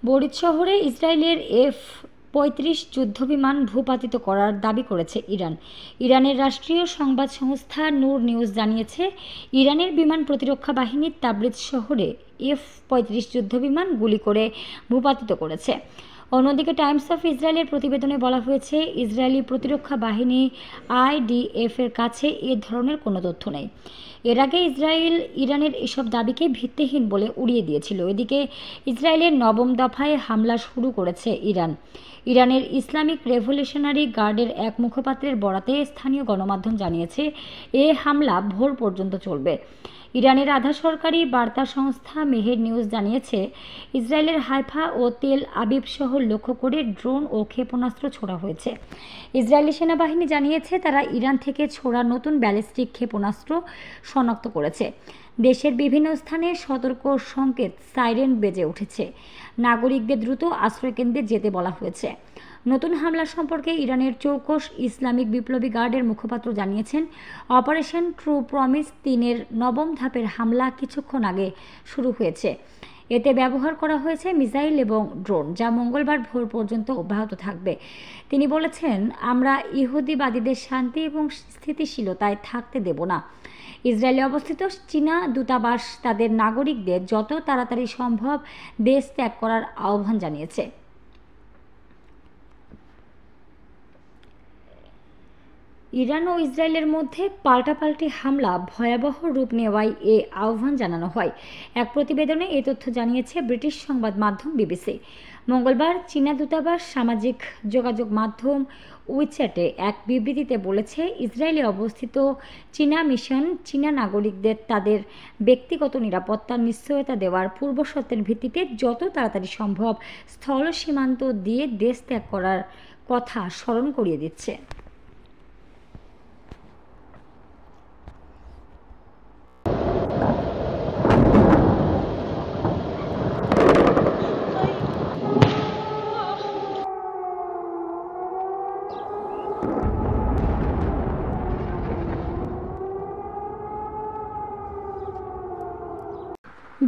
বরিদ শহরে ইসরায়েলের F-35 যুদ্ধবিমান ভূপাতিত করার দাবি করেছে ইরান। ইরানের রাষ্ট্রীয় সংবাদ সংস্থা নূর নিউজ জানিয়েছে, ইরানের বিমান প্রতিরক্ষা বাহিনী তাবরিজ শহরে F-35 যুদ্ধবিমান গুলি করে ভূপাতিত করেছে। অন্যদিকে টাইমস অফ ইসরায়েলের প্রতিবেদনে বলা হয়েছে, ইসরায়েলি প্রতিরক্ষা বাহিনী IDF এর কাছে এ ধরনের কোনো তথ্য নেই। এর আগে ইসরায়েল ইরানের এসব দাবিকে ভিত্তিহীন বলে উড়িয়ে দিয়েছিল। এদিকে ইসরায়েলের নবম দফায় হামলা শুরু করেছে ইরান। ইরানের ইসলামিক রেভলিউশনারি গার্ডের এক মুখপাত্রের বরাতে স্থানীয় গণমাধ্যম জানিয়েছে, এ হামলা ভোর পর্যন্ত চলবে। ইরানের আধা সরকারি বার্তা সংস্থা মেহের নিউজ জানিয়েছে, ইসরায়েলের হাইফা ও তেল আবিব শহর লক্ষ্য করে ড্রোন ও ক্ষেপণাস্ত্র ছোড়া হয়েছে। ইসরায়েলি সেনাবাহিনী জানিয়েছে, তারা ইরান থেকে ছোড়া নতুন ব্যালিস্টিক ক্ষেপণাস্ত্র শনাক্ত করেছে। দেশের বিভিন্ন স্থানে সতর্ক সংকেত সাইরেন বেজে উঠেছে। নাগরিকদের দ্রুত আশ্রয়কেন্দ্রে যেতে বলা হয়েছে। নতুন হামলা সম্পর্কে ইরানের চৌকস ইসলামিক বিপ্লবী গার্ডের মুখপাত্র জানিয়েছেন, অপারেশন ট্রু প্রমিস 3-এর নবম ধাপের হামলা কিছুক্ষণ আগে শুরু হয়েছে। এতে ব্যবহার করা হয়েছে মিসাইল এবং ড্রোন, যা মঙ্গলবার ভোর পর্যন্ত অব্যাহত থাকবে। তিনি বলেছেন, আমরা ইহুদিবাদীদের শান্তি এবং স্থিতিশীলতায় থাকতে দেব না। ইসরায়েলে অবস্থিত চীনা দূতাবাস তাদের নাগরিকদের যত তাড়াতাড়ি সম্ভব দেশ ত্যাগ করার আহ্বান জানিয়েছে। ইরান ও ইসরায়েলের মধ্যে পাল্টাপাল্টি হামলা ভয়াবহ রূপ নেওয়ায় এ আহ্বান জানানো হয়। এক প্রতিবেদনে এ তথ্য জানিয়েছে ব্রিটিশ সংবাদ মাধ্যম BBC। মঙ্গলবার চীনা দূতাবাস সামাজিক যোগাযোগ মাধ্যম উইচ্যাটে এক বিবৃতিতে বলেছে, ইসরায়েলে অবস্থিত চীনা মিশন চীনা নাগরিকদের তাদের ব্যক্তিগত নিরাপত্তার নিশ্চয়তা দেওয়ার পূর্বশর্তের ভিত্তিতে যত তাড়াতাড়ি সম্ভব স্থল সীমান্ত দিয়ে দেশ ত্যাগ করার কথা স্মরণ করিয়ে দিচ্ছে।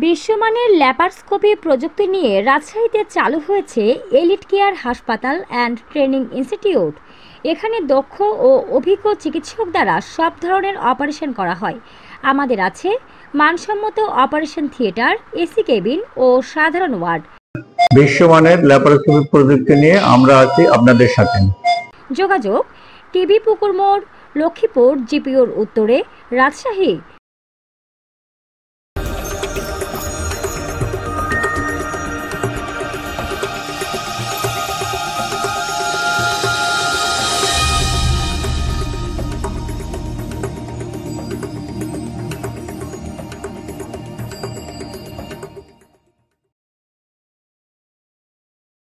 বিশ্বমানের ল্যাপারস্কোপি প্রযুক্তি নিয়ে রাজশাহীতে চালু হয়েছে এলিট কেয়ার হাসপাতাল অ্যান্ড ট্রেনিং ইনস্টিটিউট। এখানে দক্ষ ও অভিজ্ঞ চিকিৎসক দ্বারা সব ধরনের অপারেশন করা হয়। আমাদের আছে মানসম্মত অপারেশন থিয়েটার, এসি কেবিন ও সাধারণ ওয়ার্ড। বিশ্বমানের ল্যাপারস্কোপি প্রযুক্তি নিয়ে আমরা আছি আপনাদের সাথে। যোগাযোগ টিবি পুকুর মোড়, লক্ষ্মীপুর, জিপিওর উত্তরে, রাজশাহী।